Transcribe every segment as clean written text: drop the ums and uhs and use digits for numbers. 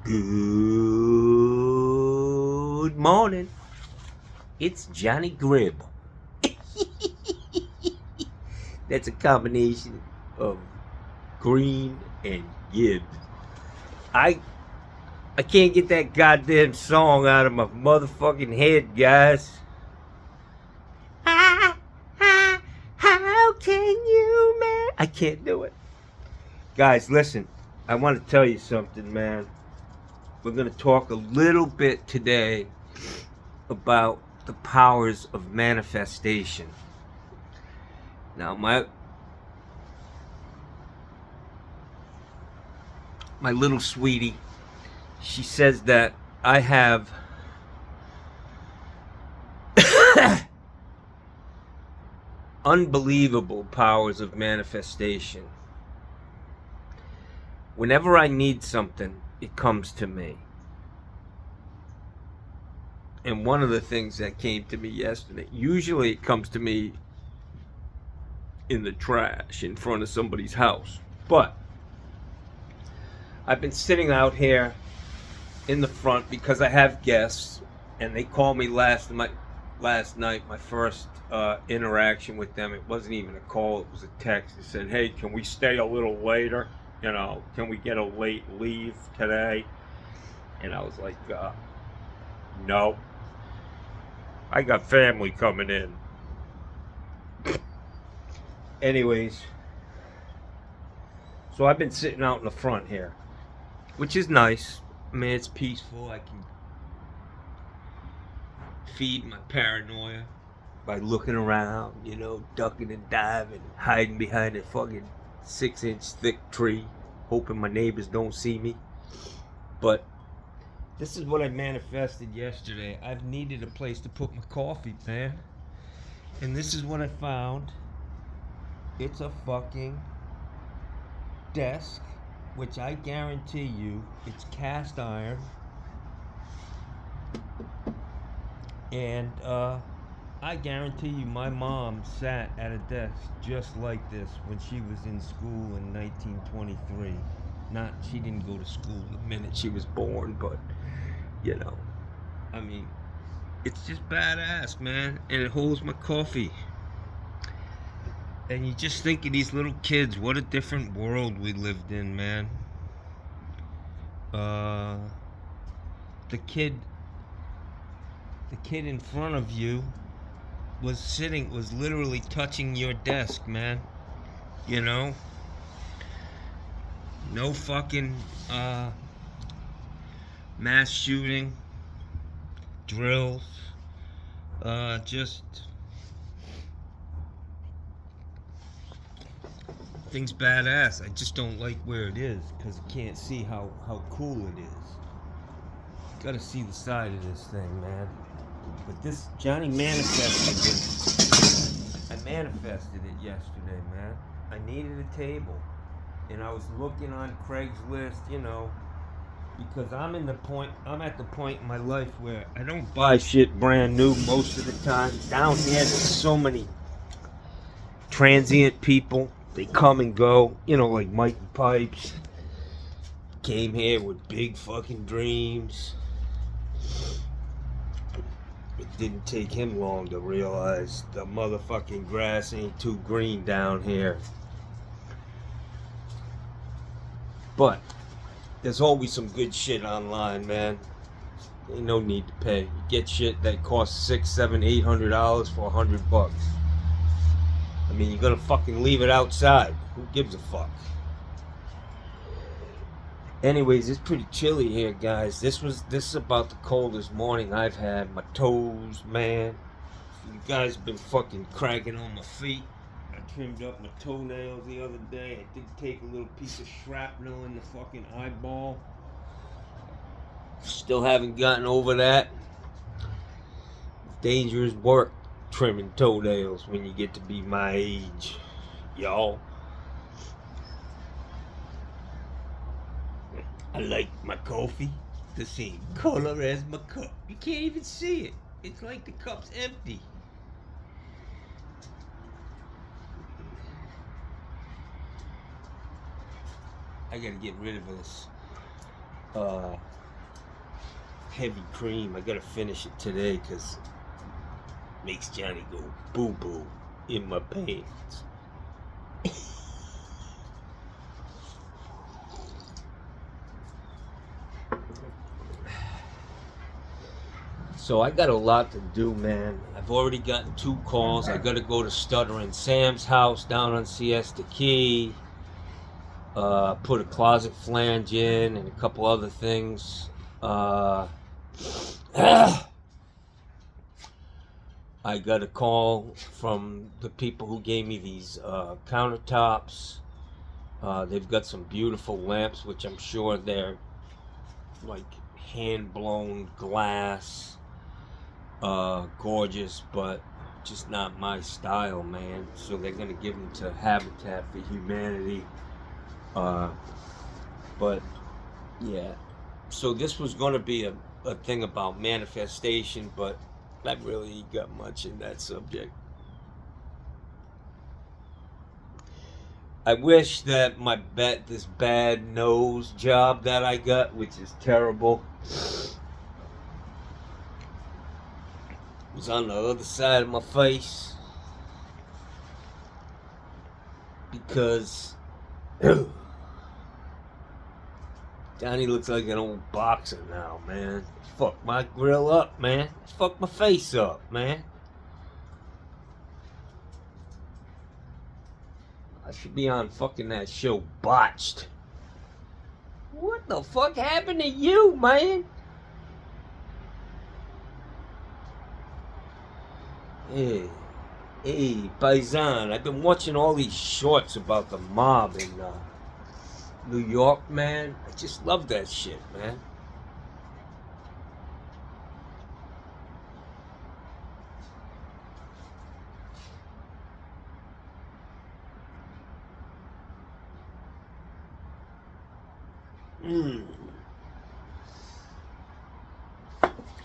Good morning. It's Johnny Grib. That's a combination of Green and Gibbs. I I can't get that goddamn song out of my motherfucking head, guys. How can you, man? I can't do it. Guys, listen. I want to tell you something, man. We're going to talk a little bit today about the powers of manifestation. Now, my little sweetie, she says that I have unbelievable powers of manifestation. Whenever I need something, it comes to me. And one of the things that came to me yesterday, usually it comes to me in the trash in front of somebody's house. But I've been sitting out here in the front because I have guests, and they called me last night, my first interaction with them. It wasn't even a call, it was a text. It said, hey, can we stay a little later? Can we get a late leave today? And I was like, no. I got family coming in. Anyways, so I've been sitting out in the front here, which is nice. I mean, it's peaceful. I can feed my paranoia by looking around, ducking and diving, hiding behind a fucking 6-inch thick tree, hoping my neighbors don't see me. But this is what I manifested yesterday. I've needed a place to put my coffee, man. And this is what I found. It's a fucking desk, which I guarantee you, it's cast iron. And I guarantee you my mom sat at a desk just like this when she was in school in 1923. She didn't go to school the minute she was born, but, I mean, it's just badass, man. And it holds my coffee. And you just think of these little kids, what a different world we lived in, man. The kid in front of you was literally touching your desk, man. No fucking mass shooting, drills, just things badass. I just don't like where it is because I can't see how cool it is. Gotta see the side of this thing, man. But this Johnny manifested it. I manifested it yesterday, man. I needed a table. And I was looking on Craigslist, because I'm at the point in my life where I don't buy shit brand new most of the time. Down here there's so many transient people. They come and go, like Mikey Pipes. Came here with big fucking dreams. It didn't take him long to realize the motherfucking grass ain't too green down here. But there's always some good shit online, man. Ain't no need to pay. You get shit that costs $600, $700, $800 for $100. I mean, you're gonna fucking leave it outside. Who gives a fuck? Anyways, it's pretty chilly here, guys. This is about the coldest morning I've had. My toes, man. You guys have been fucking cracking on my feet. I trimmed up my toenails the other day. I did take a little piece of shrapnel in the fucking eyeball. Still haven't gotten over that. Dangerous work trimming toenails when you get to be my age, y'all. I like my coffee the same color as my cup. You can't even see it. It's like the cup's empty. I gotta get rid of this uh, heavy cream. I gotta finish it today because it makes Johnny go boo boo in my pants. So I got a lot to do, man. I've already gotten 2 calls. I gotta go to Stuttering Sam's house down on Siesta Key. Put a closet flange in and a couple other things. I got a call from the people who gave me these countertops. They've got some beautiful lamps, which I'm sure they're like hand-blown glass. Gorgeous, but just not my style, man. So they're gonna give them to Habitat for Humanity. But yeah, so this was gonna be a thing about manifestation, but I really ain't got much in that subject. I wish that this bad nose job that I got, which is terrible, was on the other side of my face, because Johnny looks like an old boxer now, man. Fuck my grill up, man. Fuck my face up, man. I should be on fucking that show Botched. What the fuck happened to you, man? Hey, Paisan. I've been watching all these shorts about the mob in New York, man. I just love that shit, man.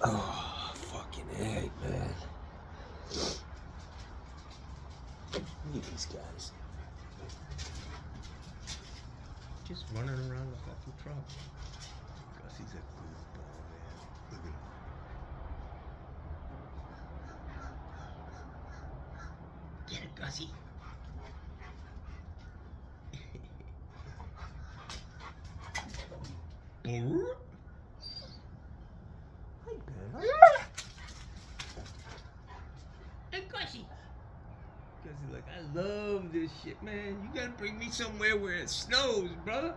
Oh, fucking egg, man. Look at these guys. Just running around the fucking truck. Because he's a goofball, man. Look at him. Get it, Gussie. Hey, Gussie. Gussie, like, I love this shit, man. You gotta bring me somewhere where it snows, brother.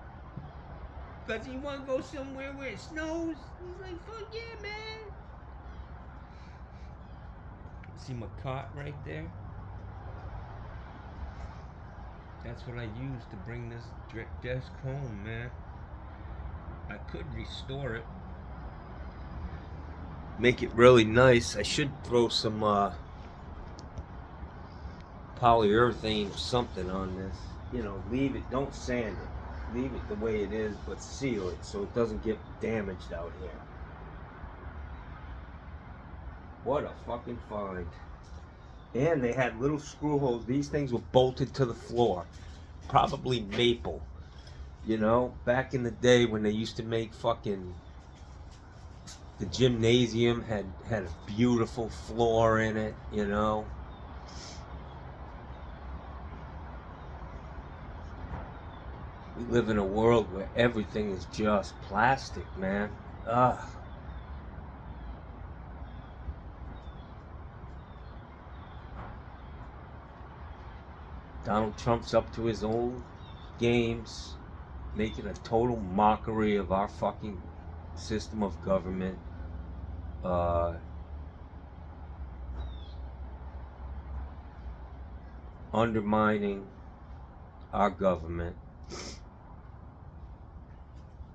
Gussie, you wanna go somewhere where it snows? He's like, fuck yeah, man. See my cot right there? That's what I used to bring this desk home, man. I could restore it. Make it really nice. I should throw some polyurethane or something on this. You know, leave it, don't sand it. Leave it the way it is, but seal it so it doesn't get damaged out here. What a fucking find. And they had little screw holes. These things were bolted to the floor. Probably maple. You know, back in the day when they used to make fucking... The gymnasium had a beautiful floor in it, you know. We live in a world where everything is just plastic, man. Ugh. Donald Trump's up to his old games, making a total mockery of our fucking system of government. Undermining our government.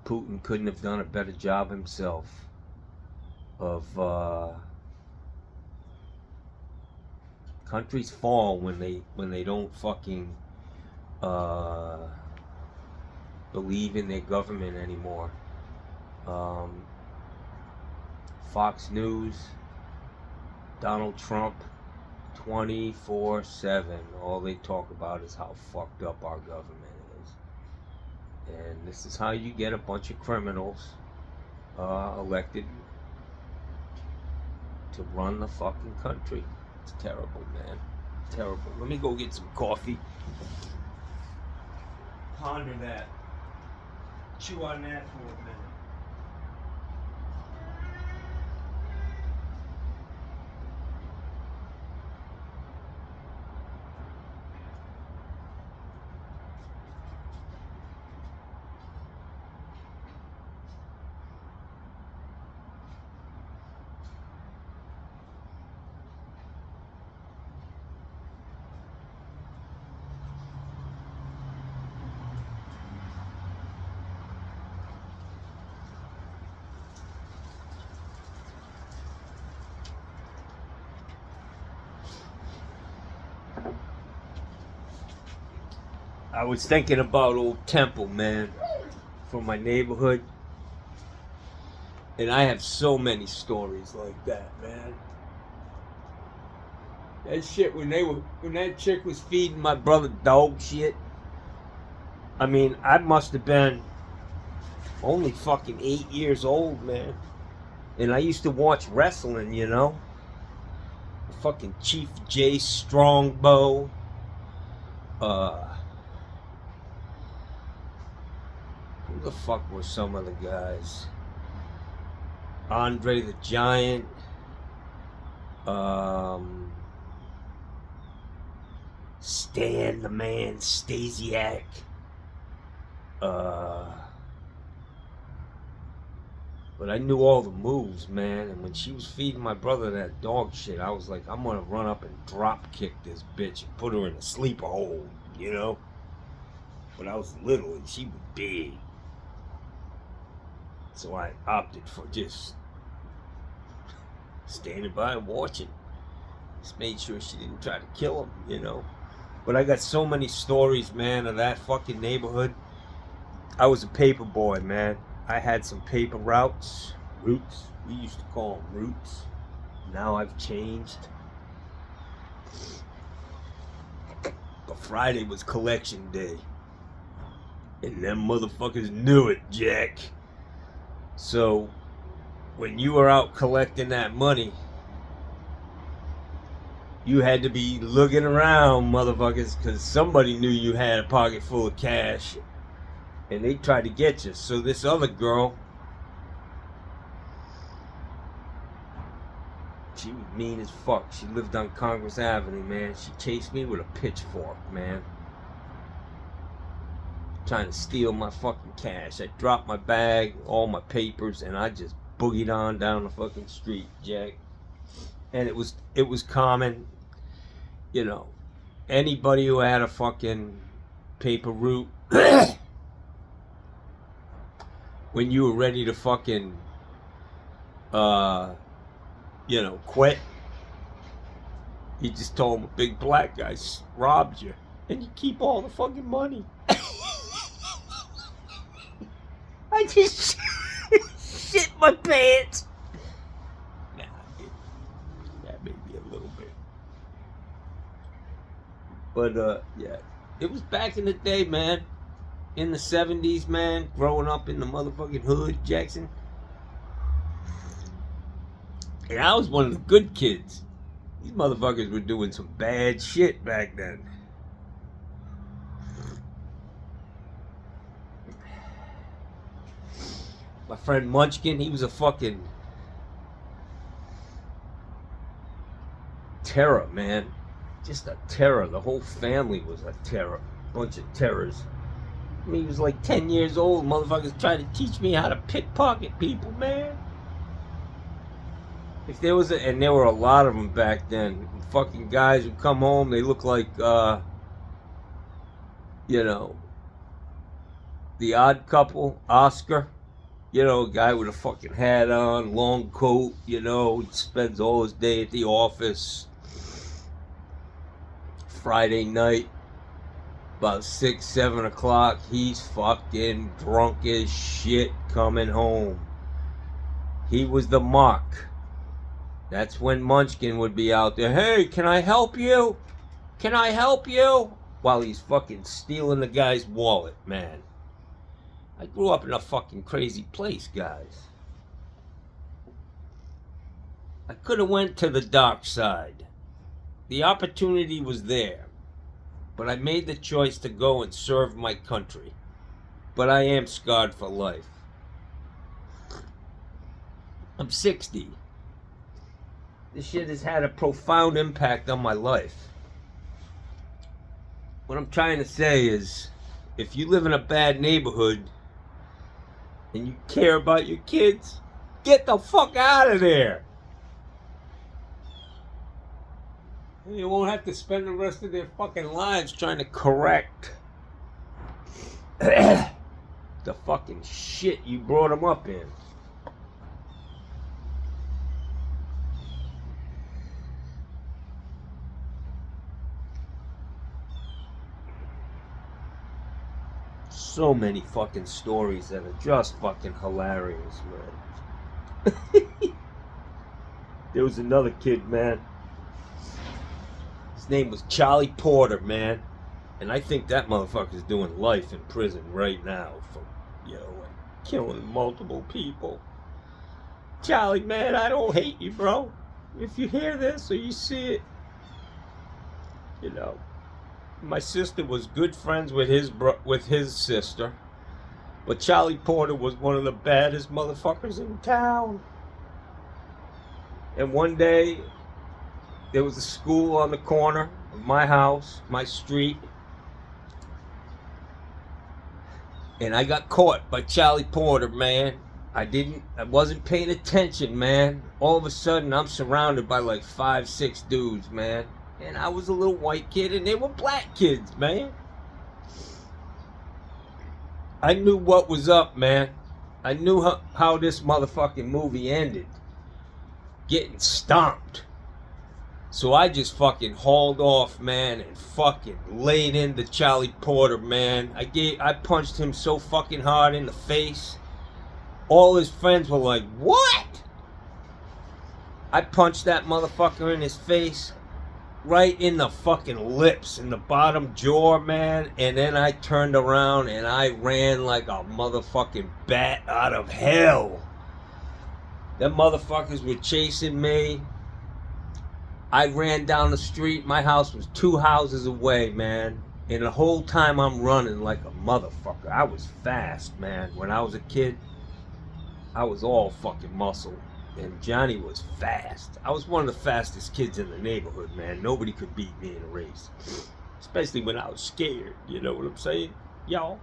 Putin couldn't have done a better job himself of countries fall when they don't fucking believe in their government anymore. Fox News, Donald Trump, 24/7. All they talk about is how fucked up our government is. And this is how you get a bunch of criminals elected to run the fucking country. It's terrible, man. Terrible. Let me go get some coffee. Ponder that. Chew on that for a minute. I was thinking about old Temple, man, from my neighborhood. And I have so many stories like that, man. That shit, when that chick was feeding my brother dog shit, I mean, I must have been only fucking 8 years old, man. And I used to watch wrestling, you know. Fucking Chief J Strongbow. Who the fuck were some of the guys? Andre the Giant. Stan the Man Stasiak. But I knew all the moves, man. And when she was feeding my brother that dog shit, I was like, I'm gonna run up and drop kick this bitch and put her in a sleeper hold, you know? But I was little and she was big. So I opted for just standing by and watching. Just made sure she didn't try to kill him, you know? But I got so many stories, man, of that fucking neighborhood. I was a paper boy, man. I had some paper routes. We used to call them routes. Now I've changed. But Friday was collection day. And them motherfuckers knew it, Jack. So, when you were out collecting that money, you had to be looking around, motherfuckers, because somebody knew you had a pocket full of cash. And they tried to get you. So this other girl, she was mean as fuck. She lived on Congress Avenue, man. She chased me with a pitchfork, man. Trying to steal my fucking cash. I dropped my bag, all my papers, and I just boogied on down the fucking street, Jack. And it was common, you know, anybody who had a fucking paper route, when you were ready to fucking, you know, quit, you just told him a big black guy robbed you, and you keep all the fucking money. I just shit my pants. Nah, that may be a little bit. But, yeah. It was back in the day, man. In the 70s, man. Growing up in the motherfucking hood, Jackson. And I was one of the good kids. These motherfuckers were doing some bad shit back then. My friend Munchkin, he was a fucking terror, man. Just a terror. The whole family was a terror. Bunch of terrors. I mean, he was like 10 years old. Motherfuckers tried to teach me how to pickpocket people, man. If there was and there were a lot of them back then. Fucking guys would come home, they look like, you know, The Odd Couple, Oscar. You know, a guy with a fucking hat on, long coat, you know, he spends all his day at the office. Friday night, about 6, 7 o'clock, he's fucking drunk as shit coming home. He was the muck. That's when Munchkin would be out there. Hey, can I help you? Can I help you? While he's fucking stealing the guy's wallet, man. I grew up in a fucking crazy place, guys. I could have went to the dark side. The opportunity was there. But I made the choice to go and serve my country. But I am scarred for life. I'm 60. This shit has had a profound impact on my life. What I'm trying to say is, if you live in a bad neighborhood and you care about your kids, get the fuck out of there. And you won't have to spend the rest of their fucking lives trying to correct the fucking shit you brought them up in. So many fucking stories that are just fucking hilarious, man. There was another kid, man. His name was Charlie Porter, man. And I think that motherfucker's doing life in prison right now for, like killing multiple people. Charlie, man, I don't hate you, bro. If you hear this or you see it, my sister was good friends with his sister. But Charlie Porter was one of the baddest motherfuckers in town. And one day, there was a school on the corner of my house, my street. And I got caught by Charlie Porter, man. I wasn't paying attention, man. All of a sudden, I'm surrounded by like 5, 6 dudes, man. And I was a little white kid, and they were black kids, man. I knew what was up, man. I knew how this motherfucking movie ended. Getting stomped. So I just fucking hauled off, man, and fucking laid into Charlie Porter, man. I punched him so fucking hard in the face. All his friends were like, what? I punched that motherfucker in his face. Right in the fucking lips, in the bottom jaw, man. And then I turned around and I ran like a motherfucking bat out of hell. Them motherfuckers were chasing me. I ran down the street. My house was 2 houses away, man. And the whole time I'm running like a motherfucker. I was fast, man. When I was a kid, I was all fucking muscle. And Johnny was fast. I was one of the fastest kids in the neighborhood, man. Nobody could beat me in a race. Especially when I was scared. You know what I'm saying, y'all?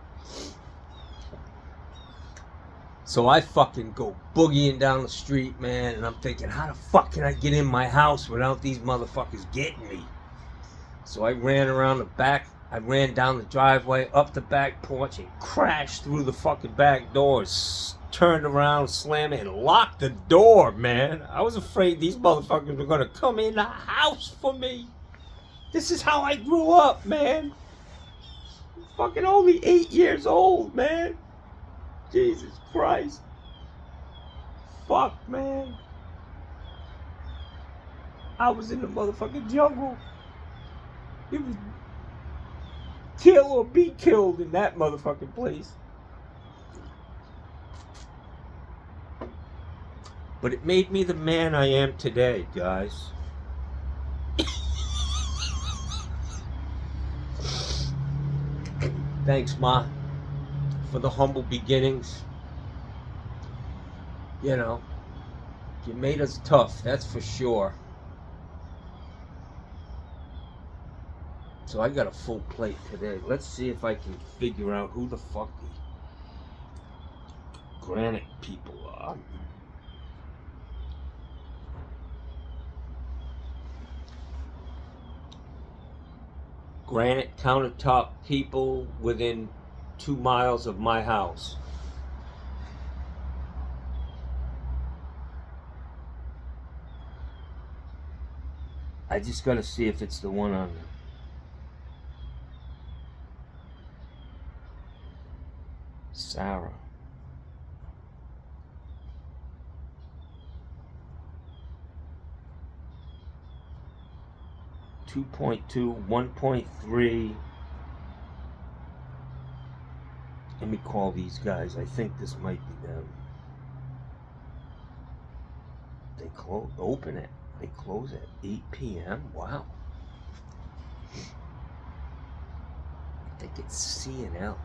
So I fucking go boogieing down the street, man. And I'm thinking, how the fuck can I get in my house without these motherfuckers getting me? So I ran around the back. I ran down the driveway, up the back porch, and crashed through the fucking back doors. Turned around, slammed it, and locked the door, man. I was afraid these motherfuckers were gonna come in the house for me. This is how I grew up, man. I'm fucking only 8 years old, man. Jesus Christ. Fuck, man. I was in the motherfucking jungle. It was kill or be killed in that motherfucking place. But it made me the man I am today, guys. Thanks, Ma, for the humble beginnings. You made us tough, that's for sure. So I got a full plate today. Let's see if I can figure out who the fuck the granite people are. Granite countertop people within 2 miles of my house. I just gotta see if it's the one on Sarah. .2, 1.3. Let me call these guys. I think this might be them. They open it. They close at 8 p.m. Wow. I think it's C and L.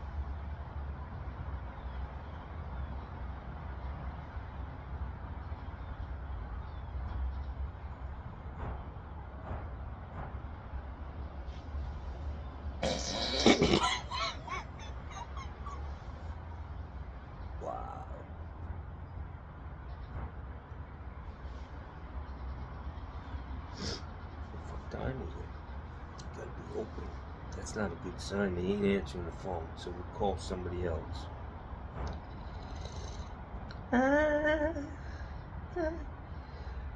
Wow. What time is it? It gotta be open. That's not a good sign. They ain't answering the phone, so we'll call somebody else.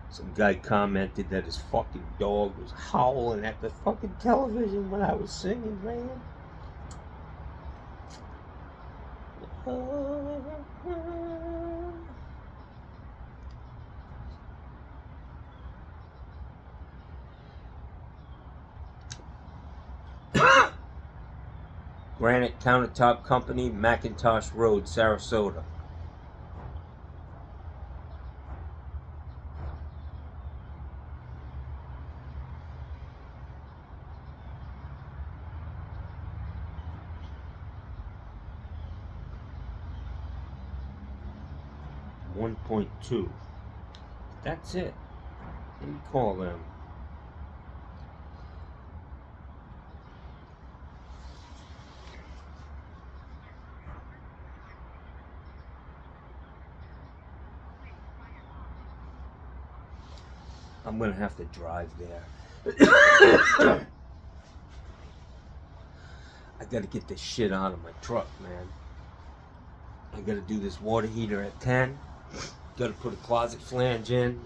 Some guy commented that his fucking dog was howling at the fucking television when I was singing, man. Granite Countertop Company, McIntosh Road, Sarasota. $1.2. That's it. Let me call them. I'm gonna have to drive there. I gotta get this shit out of my truck, man. I gotta do this water heater at 10. Gotta put a closet flange in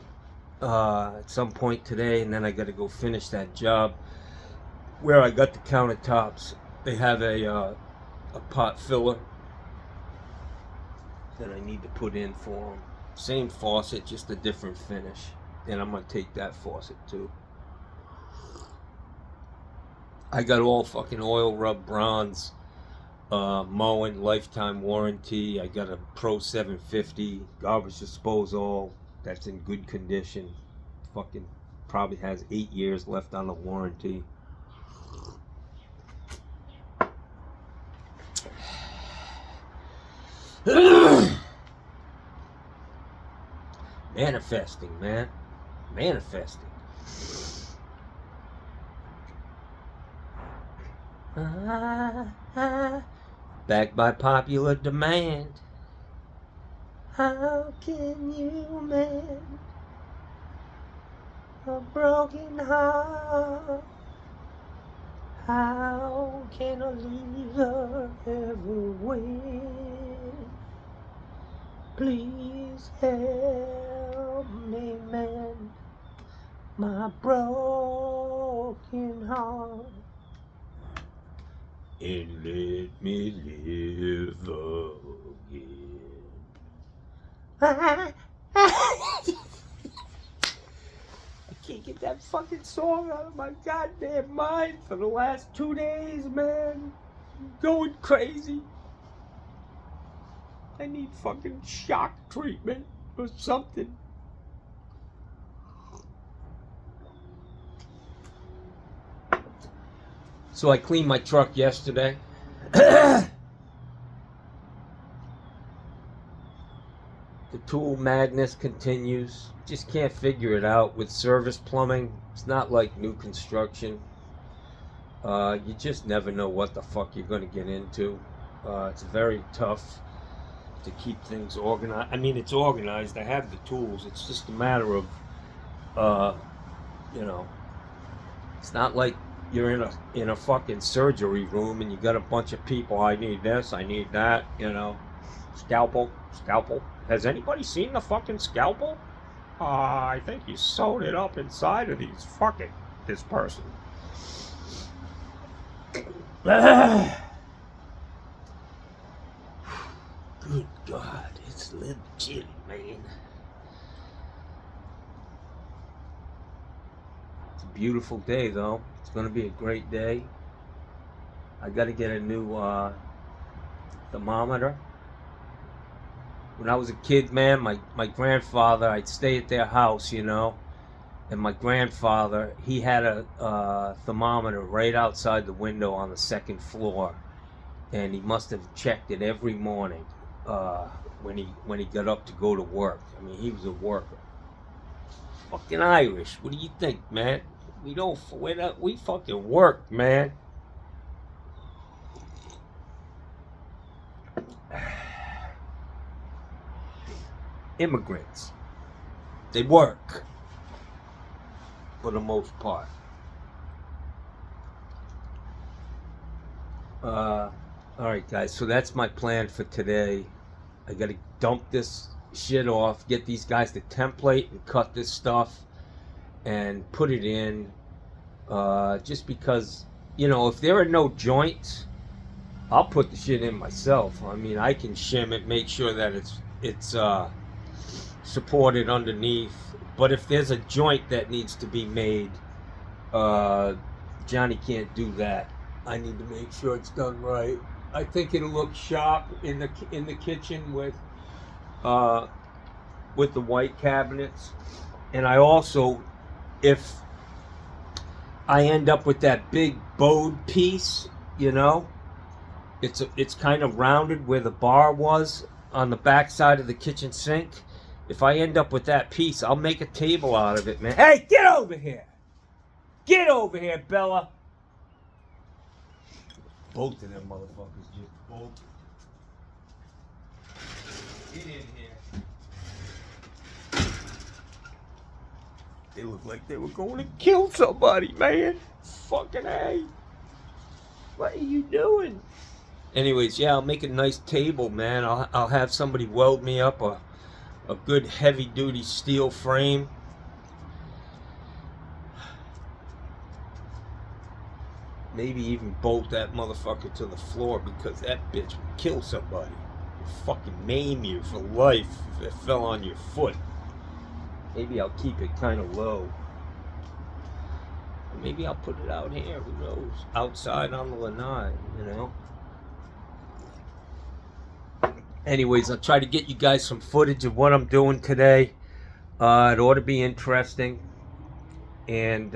at some point today, and then I gotta go finish that job where I got the countertops. They have a pot filler that I need to put in for them. Same faucet, just a different finish. And I'm gonna take that faucet too. I got all fucking oil rub bronze, mowing, lifetime warranty. I got a Pro 750 garbage disposal that's in good condition. Fucking probably has 8 years left on the warranty. Manifesting, man. Manifesting. Backed by popular demand. How can you mend a broken heart? How can a loser ever win? Please help me mend my broken heart and let me live again. I can't get that fucking song out of my goddamn mind for the last 2 days, man. I'm going crazy. I need fucking shock treatment or something. So I cleaned my truck yesterday. The tool madness continues. Just can't figure it out with service plumbing. It's not like new construction. You just never know what the fuck you're going to get into. It's very tough to keep things organized. I mean, it's organized. I have the tools. It's just a matter of, it's not like you're in a fucking surgery room and you got a bunch of people. I need this. I need that. Scalpel. Has anybody seen the fucking scalpel? I think you sewed it up inside of this person. Good God, it's a little chilly, man. It's a beautiful day, though. It's going to be a great day. I got to get a new thermometer. when I was a kid, man, my grandfather, I'd stay at their house, you know, and my grandfather, he had a thermometer right outside the window on the second floor, and he must have checked it every morning when he got up to go to work. I mean, he was a worker. Fucking Irish. What do you think, man? We fucking work, man. Immigrants. They work for the most part. Alright guys, so that's my plan for today. I gotta dump this shit off, get these guys to template and cut this stuff and put it in. Just because, you know, if there are no joints, I'll put the shit in myself. I mean, I can shim it, make sure that it's supported underneath. But if there's a joint that needs to be made, Johnny can't do that. I need to make sure it's done right. I think it'll look sharp in the kitchen with the white cabinets. And I also, if I end up with that big bowed piece, you know, it's kind of rounded where the bar was on the back side of the kitchen sink. If I end up with that piece, I'll make a table out of it, man. Hey, get over here! Get over here, Bella! Both of them motherfuckers just bolted. Get in here. They look like they were going to kill somebody, man. Fucking A. What are you doing? Anyways, yeah, I'll make a nice table, man. I'll have somebody weld me up a good heavy-duty steel frame. Maybe even bolt that motherfucker to the floor, because that bitch would kill somebody. It'd fucking maim you for life if it fell on your foot. Maybe I'll keep it kind of low. Or maybe I'll put it out here, who knows? Outside on the lanai, you know? Anyways, I'll try to get you guys some footage of what I'm doing today. It ought to be interesting. And,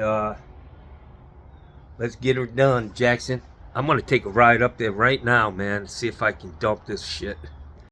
let's get her done, Jackson. I'm going to take a ride up there right now, man, see if I can dump this shit.